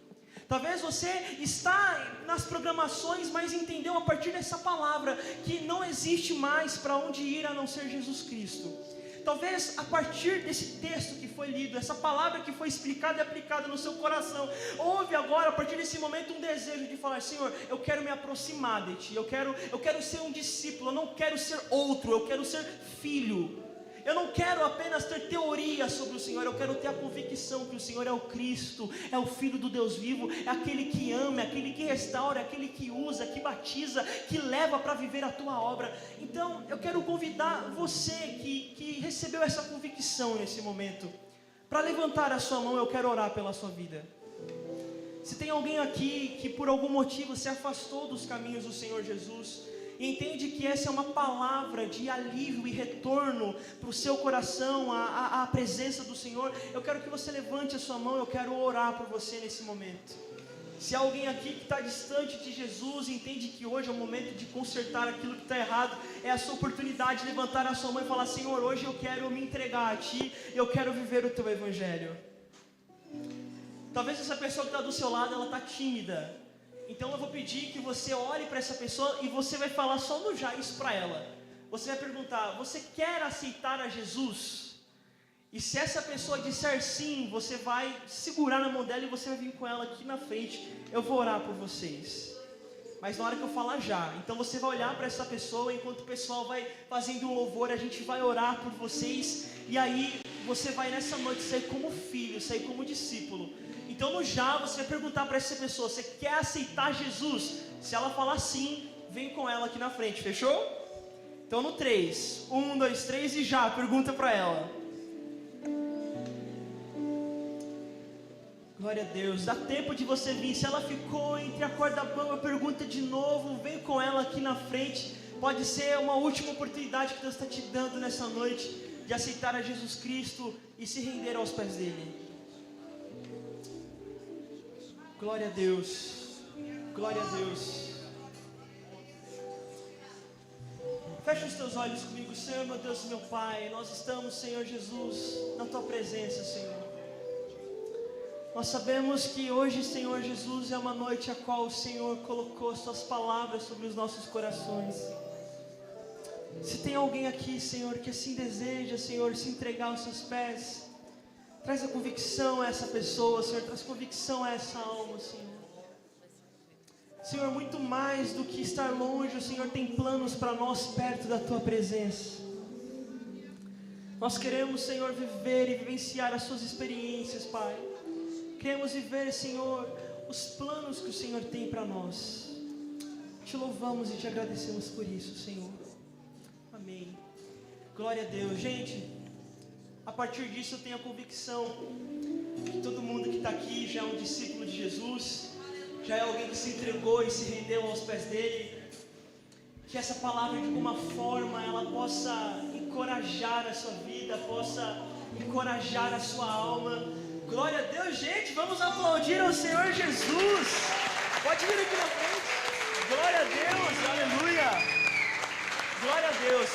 Talvez você está nas programações, mas entendeu a partir dessa palavra que não existe mais para onde ir a não ser Jesus Cristo. Talvez a partir desse texto que foi lido, essa palavra que foi explicada e aplicada no seu coração, houve agora, a partir desse momento, um desejo de falar: Senhor, eu quero me aproximar de Ti, eu quero ser um discípulo, eu não quero ser outro, eu quero ser filho. Eu não quero apenas ter teoria sobre o Senhor, eu quero ter a convicção que o Senhor é o Cristo, é o Filho do Deus vivo, é aquele que ama, é aquele que restaura, é aquele que usa, que batiza, que leva para viver a Tua obra. Então eu quero convidar você que recebeu essa convicção nesse momento, para levantar a sua mão. Eu quero orar pela sua vida. Se tem alguém aqui que por algum motivo se afastou dos caminhos do Senhor Jesus, entende que essa é uma palavra de alívio e retorno para o seu coração, a presença do Senhor, eu quero que você levante a sua mão, eu quero orar por você nesse momento. Se há alguém aqui que está distante de Jesus, entende que hoje é o momento de consertar aquilo que está errado, é a sua oportunidade de levantar a sua mão e falar: Senhor, hoje eu quero me entregar a Ti, eu quero viver o Teu Evangelho. Talvez essa pessoa que está do seu lado, ela está tímida, então eu vou pedir que você olhe para essa pessoa e você vai falar só no já isso para ela. Você vai perguntar: você quer aceitar a Jesus? E se essa pessoa disser sim, você vai segurar na mão dela e você vai vir com ela aqui na frente. Eu vou orar por vocês, mas na hora que eu falar já. Então você vai olhar para essa pessoa, enquanto o pessoal vai fazendo um louvor, a gente vai orar por vocês. E aí você vai nessa noite sair como filho, sair como discípulo. Então no já você vai perguntar para essa pessoa: você quer aceitar Jesus? Se ela falar sim, vem com ela aqui na frente, fechou? Então no 3, 1, 2, 3 e já, pergunta para ela. Glória a Deus, dá tempo de você vir. Se ela ficou entre a corda bamba, pergunta de novo, vem com ela aqui na frente. Pode ser uma última oportunidade que Deus está te dando nessa noite, de aceitar a Jesus Cristo e se render aos pés dele. Glória a Deus, glória a Deus. Fecha os teus olhos comigo. Senhor, meu Deus e meu Pai, nós estamos, Senhor Jesus, na Tua presença, Senhor. Nós sabemos que hoje, Senhor Jesus, é uma noite a qual o Senhor colocou Suas palavras sobre os nossos corações. Se tem alguém aqui, Senhor, que assim deseja, Senhor, se entregar aos Seus pés, traz a convicção a essa pessoa, Senhor, traz convicção a essa alma, Senhor. Senhor, muito mais do que estar longe, o Senhor tem planos para nós perto da Tua presença. Nós queremos, Senhor, viver e vivenciar as Suas experiências, Pai. Queremos viver, Senhor, os planos que o Senhor tem para nós. Te louvamos e te agradecemos por isso, Senhor. Amém. Glória a Deus. Gente, a partir disso eu tenho a convicção que todo mundo que está aqui já é um discípulo de Jesus, já é alguém que se entregou e se rendeu aos pés dele. Que essa palavra de alguma forma ela possa encorajar a sua vida, possa encorajar a sua alma. Glória a Deus, gente, vamos aplaudir ao Senhor Jesus. Pode vir aqui na frente. Glória a Deus, aleluia. Glória a Deus.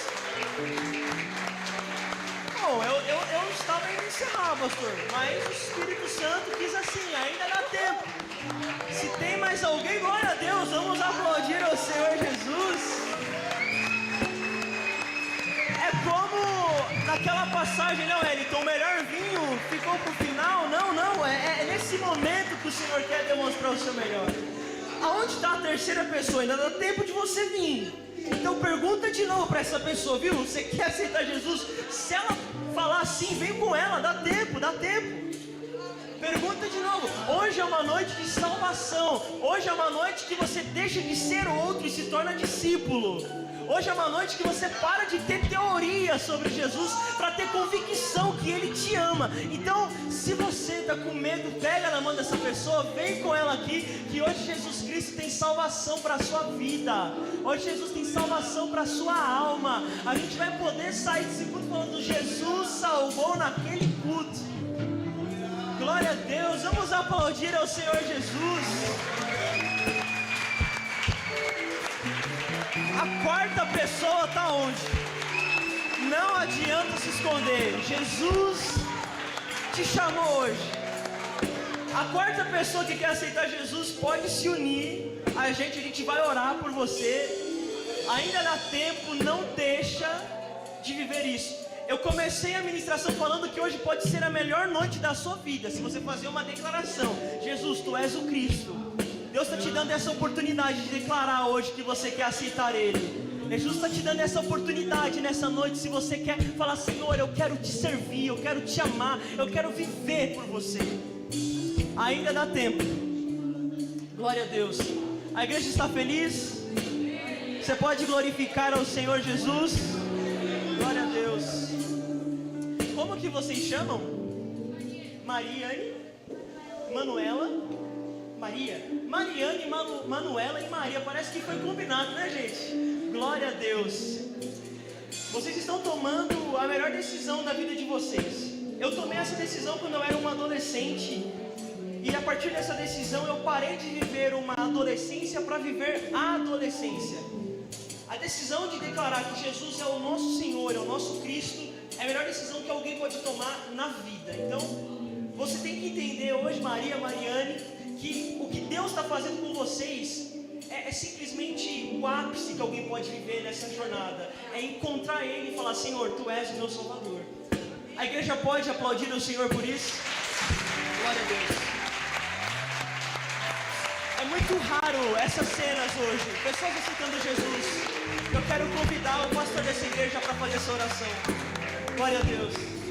Bom, eu estava indo encerrar, pastor, mas o Espírito Santo quis assim, ainda dá tempo. Se tem mais alguém, glória a Deus, vamos aplaudir ao Senhor Jesus. É como naquela passagem, não, Wellington, o melhor vinho ficou pro final. Não, é nesse momento que o Senhor quer demonstrar o seu melhor. Aonde está a terceira pessoa? Ainda dá tempo de você vir. Então pergunta de novo para essa pessoa, viu? Você quer aceitar Jesus? Se ela falar assim, vem com ela, dá tempo. Pergunta de novo. Hoje é uma noite de salvação. Hoje é uma noite que você deixa de ser outro e se torna discípulo. Hoje é uma noite que você para de ter teoria sobre Jesus para ter convicção que Ele te ama. Então, se você está com medo, pega na mão dessa pessoa, vem com ela aqui, que hoje Jesus Cristo tem salvação para a sua vida. Hoje Jesus tem salvação para a sua alma. A gente vai poder sair desse culto falando: Jesus salvou naquele culto. Glória a Deus, vamos aplaudir ao Senhor Jesus. A quarta pessoa está onde? Não adianta se esconder. Jesus te chamou hoje. A quarta pessoa que quer aceitar Jesus pode se unir a gente vai orar por você. Ainda dá tempo, não deixa de viver isso. Eu comecei a ministração falando que hoje pode ser a melhor noite da sua vida, se você fazer uma declaração: Jesus, Tu és o Cristo. Deus está te dando essa oportunidade de declarar hoje que você quer aceitar Ele. Jesus está te dando essa oportunidade nessa noite. Se você quer falar: Senhor, eu quero te servir, eu quero te amar, eu quero viver por você, ainda dá tempo. Glória a Deus. A igreja está feliz? Você pode glorificar ao Senhor Jesus? Glória a Deus. Como que vocês chamam? Mariane, Manuela, Maria, Mariane, Manuela e Maria. Parece que foi combinado, né, gente? Glória a Deus. Vocês estão tomando a melhor decisão da vida de vocês. Eu tomei essa decisão quando eu era um adolescente. E a partir dessa decisão eu parei de viver uma adolescência para viver a adolescência. A decisão de declarar que Jesus é o nosso Senhor, é o nosso Cristo, é a melhor decisão que alguém pode tomar na vida. Então, você tem que entender hoje, Maria, Mariane, que o que Deus está fazendo com vocês é simplesmente o ápice que alguém pode viver nessa jornada. É encontrar Ele e falar: Senhor, Tu és o meu Salvador. A igreja pode aplaudir o Senhor por isso? Glória a Deus. É muito raro essas cenas hoje, pessoas aceitando Jesus. Eu quero convidar o pastor dessa igreja para fazer essa oração. Glória a Deus.